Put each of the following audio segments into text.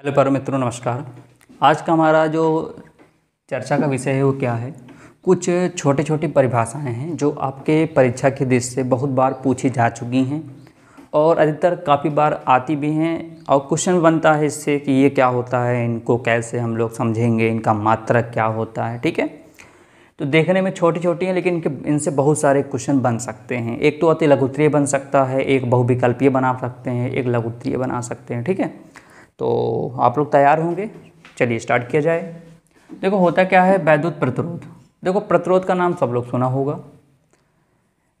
Hello प्यारे मित्रों, नमस्कार। आज का हमारा जो चर्चा का विषय है वो क्या है, कुछ छोटी छोटी परिभाषाएं हैं जो आपके परीक्षा की दृष्टि से बहुत बार पूछी जा चुकी हैं और अधिकतर काफ़ी बार आती भी हैं और क्वेश्चन बनता है इससे कि ये क्या होता है, इनको कैसे हम लोग समझेंगे, इनका मात्रक क्या होता है। ठीक है, तो देखने में छोटी छोटी हैं लेकिन इनसे बहुत सारे क्वेश्चन बन सकते हैं। एक तो अति लघुत्तरीय बन सकता है, एक बहुविकल्पीय बना सकते हैं, एक लघुत्तरीय बना सकते हैं। ठीक है, तो आप लोग तैयार होंगे, चलिए स्टार्ट किया जाए। देखो होता क्या है, वैद्युत प्रतिरोध। देखो प्रतिरोध का नाम सब लोग सुना होगा।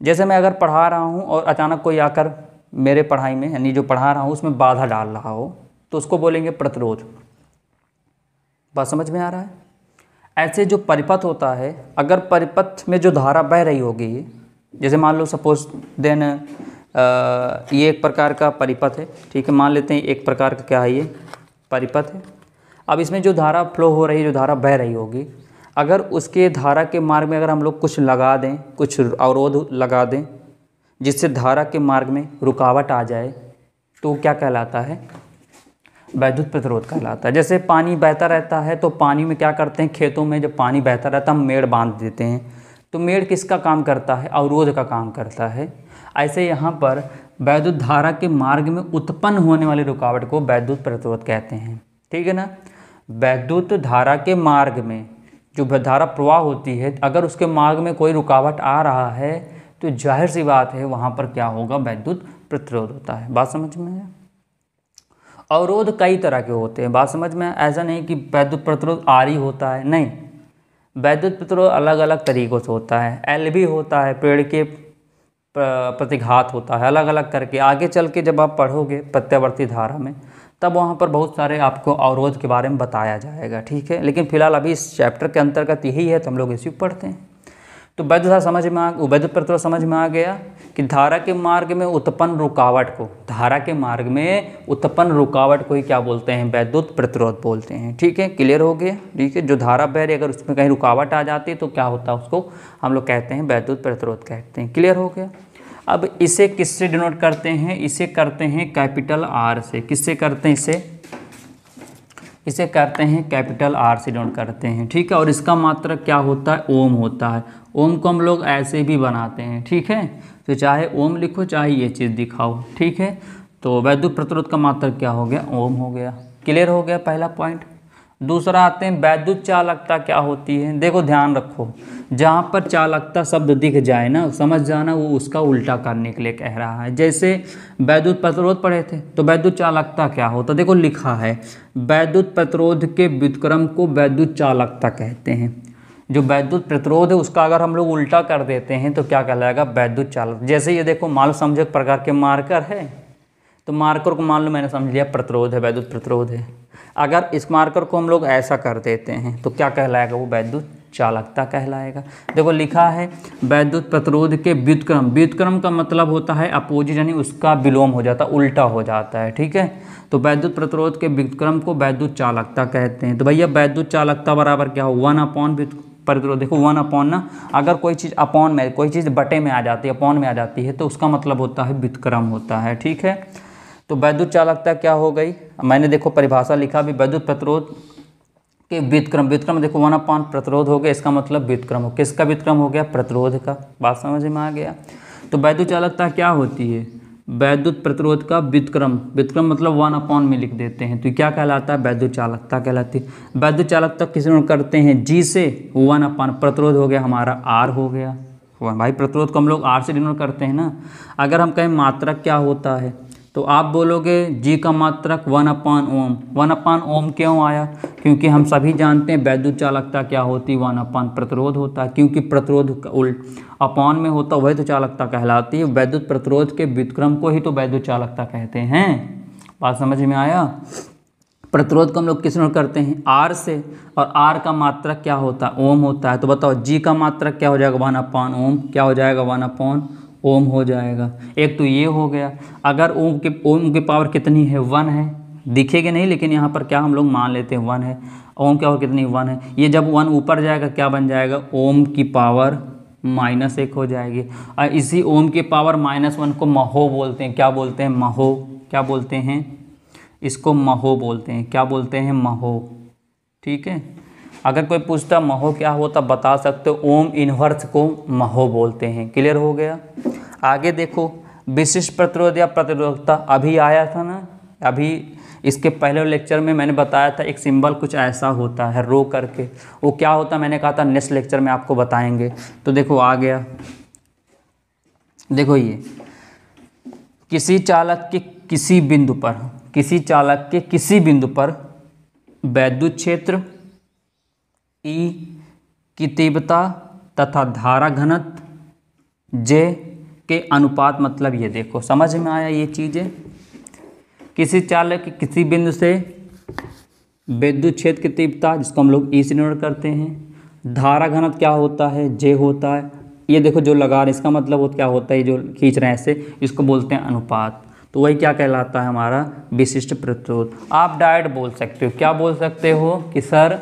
जैसे मैं अगर पढ़ा रहा हूँ और अचानक कोई आकर मेरे पढ़ाई में यानी जो पढ़ा रहा हूँ उसमें बाधा डाल रहा हो तो उसको बोलेंगे प्रतिरोध। बात समझ में आ रहा है? ऐसे जो परिपथ होता है, अगर परिपथ में जो धारा बह रही होगी, जैसे मान लो सपोज देन ये एक प्रकार का परिपथ है। ठीक है, मान लेते हैं एक प्रकार का क्या है, ये परिपथ है। अब इसमें जो धारा फ्लो हो रही है, जो धारा बह रही होगी, अगर उसके धारा के मार्ग में अगर हम लोग कुछ लगा दें, कुछ अवरोध लगा दें जिससे धारा के मार्ग में रुकावट आ जाए, तो क्या कहलाता है? वैद्युत प्रतिरोध कहलाता है। जैसे पानी बहता रहता है तो पानी में क्या करते हैं, खेतों में जब पानी बहता रहता है हम मेड़ बांध देते हैं, तो मेड़ किसका काम करता है? अवरोध का काम करता है। ऐसे यहाँ पर वैद्युत धारा के मार्ग में उत्पन्न होने वाली रुकावट को वैद्युत प्रतिरोध कहते हैं। ठीक है ना, वैद्युत धारा के मार्ग में जो धारा प्रवाह होती है, अगर उसके मार्ग में कोई रुकावट आ रहा है तो जाहिर सी बात है वहाँ पर क्या होगा, वैद्युत प्रतिरोध होता है। बात समझ में है? अवरोध कई तरह के होते हैं। बात समझ में? ऐसा नहीं कि वैद्युत प्रतिरोध आरी होता है, नहीं। वैद्युत प्रतिरोध अलग अलग तरीक़ों से होता है। एल भी होता है, पेड़ के प्रतिघात होता है, अलग अलग करके। आगे चल के जब आप पढ़ोगे प्रत्यावर्ती धारा में, तब वहाँ पर बहुत सारे आपको अवरोध के बारे में बताया जाएगा। ठीक है, लेकिन फिलहाल अभी इस चैप्टर के अंतर्गत यही है तो हम लोग इसी को पढ़ते हैं। तो वैद्युत प्रतिरोध समझ में आ गया कि धारा के मार्ग में उत्पन्न रुकावट को, धारा के मार्ग में उत्पन्न रुकावट को ही क्या बोलते हैं? वैद्युत प्रतिरोध बोलते हैं। ठीक है, क्लियर हो गया? ठीक है, जो धारा बह रही अगर उसमें कहीं रुकावट आ जाती है तो क्या होता है, उसको हम लोग कहते हैं वैद्युत प्रतिरोध कहते हैं। क्लियर हो गया? अब इसे किससे डिनोट करते हैं? इसे करते हैं कैपिटल आर से। किससे करते हैं इसे करते हैं कैपिटल आर से डिनोट करते हैं। ठीक है, और इसका मात्रक क्या होता है? ओम होता है। ओम को हम लोग ऐसे भी बनाते हैं। ठीक है, तो चाहे ओम लिखो चाहे ये चीज़ दिखाओ। ठीक है, तो वैद्युत प्रतिरोध का मात्रक क्या हो गया? ओम हो गया। क्लियर हो गया पहला पॉइंट। दूसरा आते हैं वैद्युत चालकता क्या होती है। देखो ध्यान रखो, जहाँ पर चालकता शब्द दिख जाए ना, समझ जाना वो उसका उल्टा करने के लिए कह रहा है। जैसे वैद्युत प्रतिरोध पढ़े थे तो वैद्युत चालकता क्या होता है, देखो लिखा है वैद्युत प्रतिरोध के व्युत्क्रम को वैद्युत चालकता कहते हैं। जो वैद्युत प्रतिरोध है उसका अगर हम लोग उल्टा कर देते हैं तो क्या कहलाएगा? वैद्युत चालक। जैसे ये देखो मान लो समझो एक प्रकार के मार्कर है, तो मार्कर को मान लो मैंने समझ लिया प्रतिरोध है, वैद्युत प्रतिरोध है। अगर इस मार्कर को हम लोग ऐसा कर देते हैं तो क्या कहलाएगा? वो वैद्युत चालकता कहलाएगा। देखो लिखा है वैद्युत प्रतिरोध के व्युत्क्रम। व्युत्क्रम का मतलब होता है अपोजिट, यानी उसका विलोम हो जाता है, उल्टा हो जाता है। ठीक है, तो वैद्युत प्रतिरोध के व्युत्क्रम को वैद्युत चालकता कहते हैं। तो भैया वैद्युत चालकता बराबर क्या हो? 1/। प्रतिरोध देखो 1/, ना अगर कोई चीज़ अपॉन में, कोई चीज़ बटे में आ जाती है, अपॉन में आ जाती है, तो उसका मतलब होता है व्युत्क्रम होता है। ठीक है, तो वैद्युत चालकता क्या हो गई? मैंने देखो परिभाषा लिखा भी, वैद्युत प्रतिरोध के व्युत्क्रम। व्युत्क्रम देखो 1/, प्रतिरोध हो गया, इसका मतलब व्युत्क्रम हो। किसका व्युत्क्रम हो गया? प्रतिरोध का। बात समझ में आ गया? तो वैद्युत चालकता क्या होती है? वैद्युत प्रतिरोध का व्युत्क्रम। व्युत्क्रम मतलब 1/, में लिख देते हैं, तो क्या कहलाता है? वैद्युत चालकता कहलाती है। वैद्युत चालकता किस में करते हैं? जी से 1/, प्रतिरोध हो गया हमारा आर हो गया। भाई प्रतिरोध को हम लोग आर से डिनोट करते हैं ना। अगर हम कहें मात्रक क्या होता है तो आप बोलोगे जी का मात्रक 1/ओम। 1/ओम क्यों आया? क्योंकि हम सभी जानते हैं वैद्युत चालकता क्या होती है? 1/, प्रतिरोध होता है। क्योंकि प्रतिरोध अपॉन में होता वही तो चालकता कहलाती है। वैद्युत प्रतिरोध के व्युत्क्रम को ही तो वैद्युत चालकता कहते हैं। बात समझ में आया? प्रतिरोध को हम लोग किस में करते हैं? आर से, और आर का मात्रक क्या होता है? ओम होता है। तो बताओ जी का मात्रक क्या हो जाएगा? 1/ओम। क्या हो जाएगा? 1/ओम हो जाएगा। एक तो ये हो गया। अगर ओम की पावर कितनी है? 1 है। दिखेगी नहीं लेकिन यहाँ पर क्या हम लोग मान लेते हैं 1 है। ओम की पावर कितनी? 1 है। ये जब 1 ऊपर जाएगा क्या बन जाएगा? ओम की पावर -1 हो जाएगी। और इसी ओम की पावर -1 को महो बोलते हैं। क्या बोलते हैं? महो। क्या बोलते हैं? इसको महो बोलते हैं। क्या बोलते हैं? महो। ठीक है, अगर कोई पूछता महो क्या होता बता सकते हो, ओम इन्वर्स को महो बोलते हैं। क्लियर हो गया। आगे देखो, विशिष्ट प्रतिरोध या प्रतिरोधकता अभी आया था ना, अभी इसके पहले लेक्चर में मैंने बताया था एक सिंबल कुछ ऐसा होता है रो करके, वो क्या होता मैंने कहा था नेक्स्ट लेक्चर में आपको बताएंगे। तो देखो आ गया, देखो ये किसी चालक के किसी बिंदु पर, किसी चालक के किसी बिंदु पर वैद्युत क्षेत्र E की तीव्रता तथा धारा घनत्व J के अनुपात, मतलब ये देखो समझ में आया ये चीज़ें। किसी चालक के किसी बिंदु से विद्युत क्षेत्र की तीव्रता जिसको हम लोग E से नोट करते हैं, धारा घनत्व क्या होता है? J होता है। ये देखो जो लगा रहे इसका मतलब वो क्या होता है, जो खींच रहे हैं ऐसे, इसको बोलते हैं अनुपात। तो वही क्या कहलाता है हमारा विशिष्ट प्रतिरोध। आप डायरेक्ट बोल सकते हो, क्या बोल सकते हो कि सर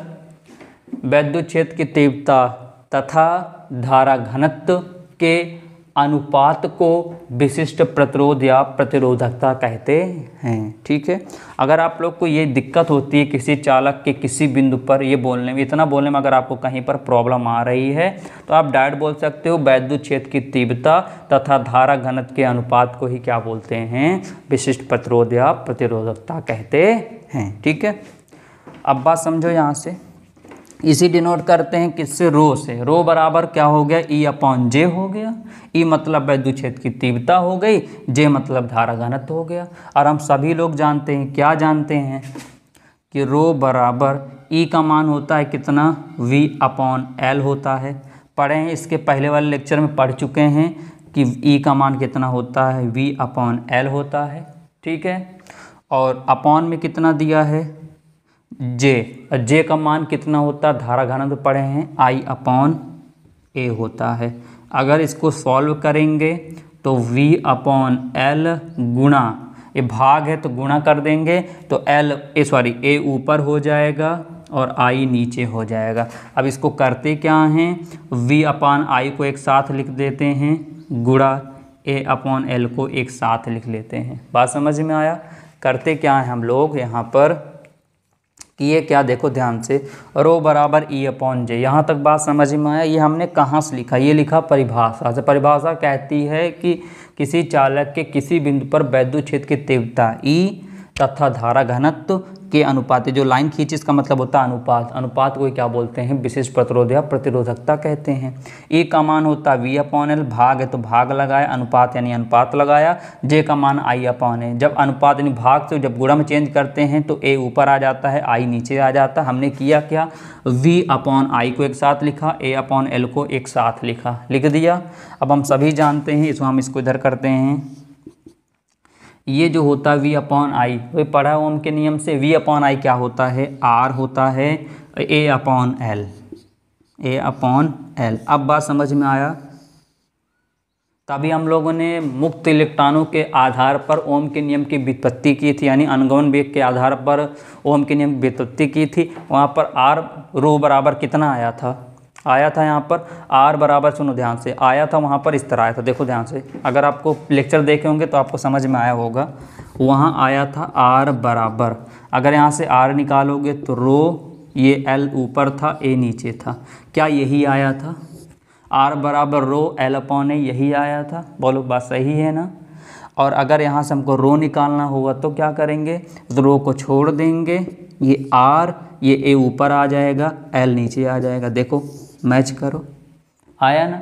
वैद्युत क्षेत्र की तीव्रता तथा धारा घनत्व के अनुपात को विशिष्ट प्रतिरोध या प्रतिरोधकता कहते हैं। ठीक है, अगर आप लोग को ये दिक्कत होती है किसी चालक के किसी बिंदु पर ये बोलने में, इतना बोलने में अगर आपको कहीं पर प्रॉब्लम आ रही है तो आप डायरेक्ट बोल सकते हो वैद्युत क्षेत्र की तीव्रता तथा धारा घनत्व के अनुपात को ही क्या बोलते हैं? विशिष्ट प्रतिरोध या प्रतिरोधकता कहते हैं। ठीक है, अब बात समझो यहाँ से, इसी डिनोट करते हैं किससे? रो से। रो बराबर क्या हो गया? E अपॉन J हो गया। E मतलब वैद्युत क्षेत्र की तीव्रता हो गई, J मतलब धारा घनत्व हो गया। और हम सभी लोग जानते हैं, क्या जानते हैं कि रो बराबर E का मान होता है कितना? V अपॉन L होता है। पढ़े हैं, इसके पहले वाले लेक्चर में पढ़ चुके हैं कि E का मान कितना होता है? V अपॉन L होता है। ठीक है, और अपॉन में कितना दिया है? J का मान कितना होता है? धारा घनत्व पढ़े हैं, I अपॉन A होता है। अगर इसको सॉल्व करेंगे तो V अपॉन L गुणा, ये भाग है तो गुणा कर देंगे तो A ऊपर हो जाएगा और I नीचे हो जाएगा। अब इसको करते क्या हैं? V अपॉन I को एक साथ लिख देते हैं, गुणा A अपॉन L को एक साथ लिख लेते हैं। बात समझ में आया? करते क्या है हम लोग यहाँ पर कि ये क्या, देखो ध्यान से, रो बराबर E अपॉन J। यहाँ तक बात समझ में आया? ये हमने कहाँ से लिखा? ये लिखा परिभाषा से। परिभाषा कहती है कि किसी चालक के किसी बिंदु पर वैद्युत क्षेत्र की तीव्रता E तथा धारा घनत्व के अनुपात, जो लाइन खींची इसका मतलब होता है अनुपात। अनुपात को क्या बोलते हैं? विशिष्ट प्रतिरोध या प्रतिरोधकता कहते हैं। E का मान होता है V अपॉन L, भाग है तो भाग लगाया, अनुपात यानी अनुपात लगाया। J का मान I अपॉन A। जब अनुपात यानी भाग से जब गुणा में चेंज करते हैं तो A ऊपर आ जाता है, I नीचे आ जाता है। हमने किया क्या? V अपॉन I को एक साथ लिखा, A अपॉन L को एक साथ लिखा, लिख दिया। अब हम सभी जानते हैं, इसको हम इसको इधर करते हैं, ये जो होता है V अपॉन आई, वही पढ़ा ओम के नियम से। V अपॉन आई क्या होता है? R होता है A upon L, A upon L। अब बात समझ में आया? तभी हम लोगों ने मुक्त इलेक्ट्रॉनों के आधार पर ओम के नियम की व्युत्पत्ति की थी, यानी अनुगमन वेग के आधार पर ओम के नियम की व्युत्पत्ति की थी। वहाँ पर R रो बराबर कितना आया था? आया था यहाँ पर R बराबर, सुनो ध्यान से, आया था वहाँ पर इस तरह आया था, देखो ध्यान से। अगर आपको लेक्चर देखे होंगे तो आपको समझ में आया होगा। वहाँ आया था R बराबर, अगर यहाँ से R निकालोगे तो रो, ये L ऊपर था, A नीचे था। क्या यही आया था? R बराबर रो L अपॉन A, यही आया था। बोलो बात सही है ना? और अगर यहाँ से हमको रो निकालना होगा तो क्या करेंगे? तो रो को छोड़ देंगे, ये R, ये A ऊपर आ जाएगा, L नीचे आ जाएगा। देखो मैच करो, आया ना?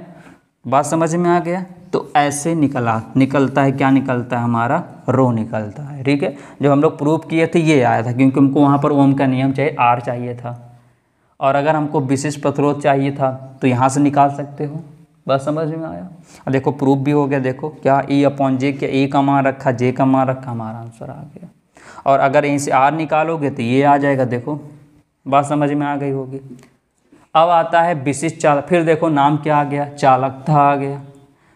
बात समझ में आ गया? तो ऐसे निकलता है, क्या निकलता है हमारा? रो निकलता है। ठीक है, जो हम लोग प्रूफ किए थे ये आया था, क्योंकि हमको वहाँ पर ओम का नियम चाहिए, R चाहिए था। और अगर हमको विशिष्ट प्रतिरोध चाहिए था तो यहाँ से निकाल सकते हो। बस समझ में आया? और देखो प्रूफ भी हो गया। देखो क्या E अपॉन J, क्या A का मान रखा, J का मान रखा, हमारा आंसर आ गया। और अगर यहीं से R निकालोगे तो ये आ जाएगा। देखो बात समझ में आ गई होगी। अब आता है विशिष्ट चालक। फिर देखो नाम क्या आ गया? चालकता आ गया।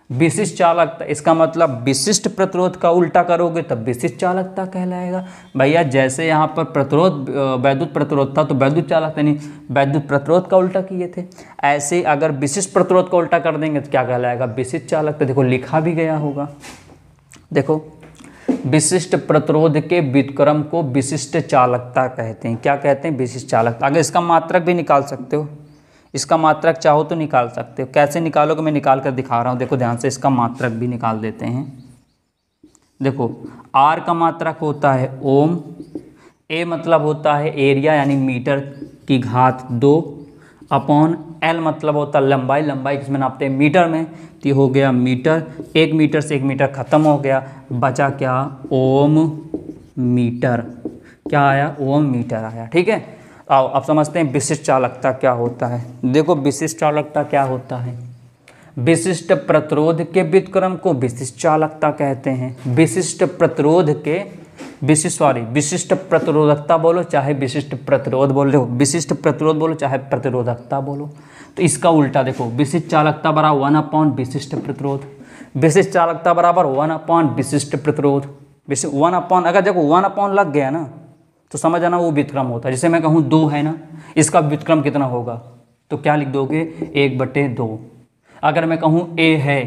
विशिष्ट चालकता, इसका मतलब विशिष्ट प्रतिरोध का उल्टा करोगे तब विशिष्ट चालकता कहलाएगा। भैया जैसे यहाँ पर प्रतिरोध वैद्युत प्रतिरोध था तो वैद्युत चालकता यानी वैद्युत प्रतिरोध का उल्टा किए थे, ऐसे अगर विशिष्ट प्रतिरोध का उल्टा कर देंगे तो क्या कहलाएगा? विशिष्ट चालकता। देखो लिखा भी गया होगा। देखो विशिष्ट प्रतिरोध के व्युत्क्रम को विशिष्ट चालकता कहते हैं। क्या कहते हैं? विशिष्ट चालकता। अगर इसका मात्रक भी निकाल सकते हो, इसका मात्रक चाहो तो निकाल सकते हो। कैसे निकालोगे मैं निकाल कर दिखा रहा हूँ, देखो ध्यान से। इसका मात्रक भी निकाल देते हैं। देखो आर का मात्रक होता है ओम, ए मतलब होता है एरिया यानी मीटर की घात 2 अपॉन एल मतलब होता है लंबाई, लंबाई किसमें नापते हैं? मीटर में। तो ये हो गया मीटर, 1 मीटर से 1 मीटर खत्म हो गया, बचा क्या? ओम मीटर। क्या आया? ओम मीटर आया। ठीक है, आओ अब समझते हैं विशिष्ट चालकता क्या होता है। देखो विशिष्ट चालकता क्या होता है? विशिष्ट प्रतिरोध के व्युत्क्रम को विशिष्ट चालकता कहते हैं। विशिष्ट प्रतिरोध के विशिष्ट प्रतिरोधकता बोलो चाहे विशिष्ट प्रतिरोध बोलो, विशिष्ट प्रतिरोध बोलो चाहे प्रतिरोधकता बोलो। तो इसका उल्टा देखो, विशिष्ट चालकता बराबर 1 विशिष्ट प्रतिरोध, विशिष्ट चालकता बराबर 1 विशिष्ट प्रतिरोध। 1 अगर देखो 1 लग गया ना तो समझ आना वो व्युत्क्रम होता है। जैसे मैं कहूँ 2 है ना, इसका व्युत्क्रम कितना होगा? तो क्या लिख दोगे? 1/2। अगर मैं कहूँ a है,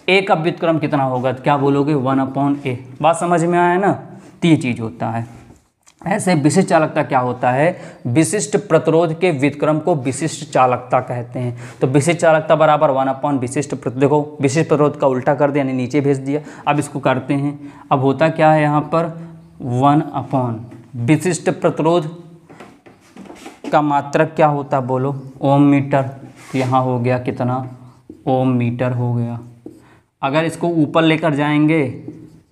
a का व्युत्क्रम कितना होगा? तो क्या बोलोगे? 1/a। बात समझ में आया ना? तो ये चीज़ होता है। ऐसे विशिष्ट चालकता क्या होता है? विशिष्ट प्रतिरोध के व्युत्क्रम को विशिष्ट चालकता कहते हैं। तो विशिष्ट चालकता बराबर 1 विशिष्ट देखो विशिष्ट प्रतिरोध का उल्टा कर दिया यानी नीचे भेज दिया। अब इसको करते हैं। अब होता क्या है यहाँ पर? 1 विशिष्ट प्रतिरोध का मात्रक क्या होता बोलो? ओम मीटर। तो यहाँ हो गया कितना? ओम मीटर हो गया। अगर इसको ऊपर लेकर जाएंगे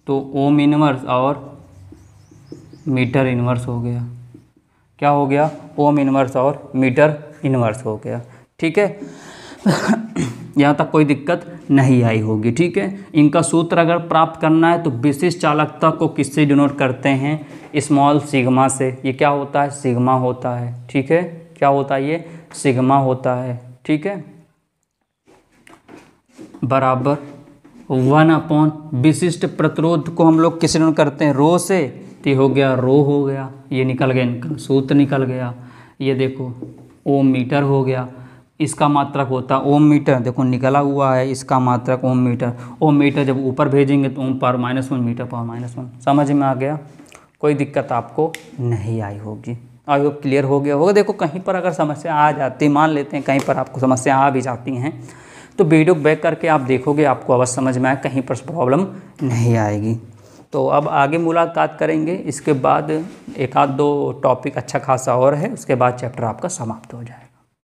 तो ओम इनवर्स और मीटर इनवर्स हो गया। क्या हो गया? ओम इनवर्स और मीटर इनवर्स हो गया। ठीक है यहाँ तक कोई दिक्कत नहीं आई होगी। ठीक है, इनका सूत्र अगर प्राप्त करना है तो विशिष्ट चालकता को किससे डिनोट करते हैं? स्मॉल सिग्मा से। ये क्या होता है? सिग्मा होता है। ठीक है, क्या होता है? ये सिग्मा होता है। ठीक है, बराबर 1 विशिष्ट प्रतिरोध को हम लोग किससे डिनोट करते हैं? रो से। तो हो गया रो हो गया, ये निकल गया, इनका सूत्र निकल गया। ये देखो ओम मीटर हो गया, इसका मात्रक होता है ओम मीटर। देखो निकला हुआ है, इसका मात्रक ओम मीटर। ओम मीटर जब ऊपर भेजेंगे तो ओम पावर -1 मीटर पावर -1। समझ में आ गया? कोई दिक्कत आपको नहीं आई होगी। आई होप क्लियर हो गया होगा। देखो कहीं पर अगर समस्या आ जाती, मान लेते हैं कहीं पर आपको समस्या आ भी जाती हैं तो वीडियो बैक करके आप देखोगे, आपको अवश्य समझ में आए, कहीं पर प्रॉब्लम नहीं आएगी। तो अब आगे मुलाकात करेंगे। इसके बाद 1 आध 2 टॉपिक अच्छा खासा और है, उसके बाद चैप्टर आपका समाप्त हो जाएगा।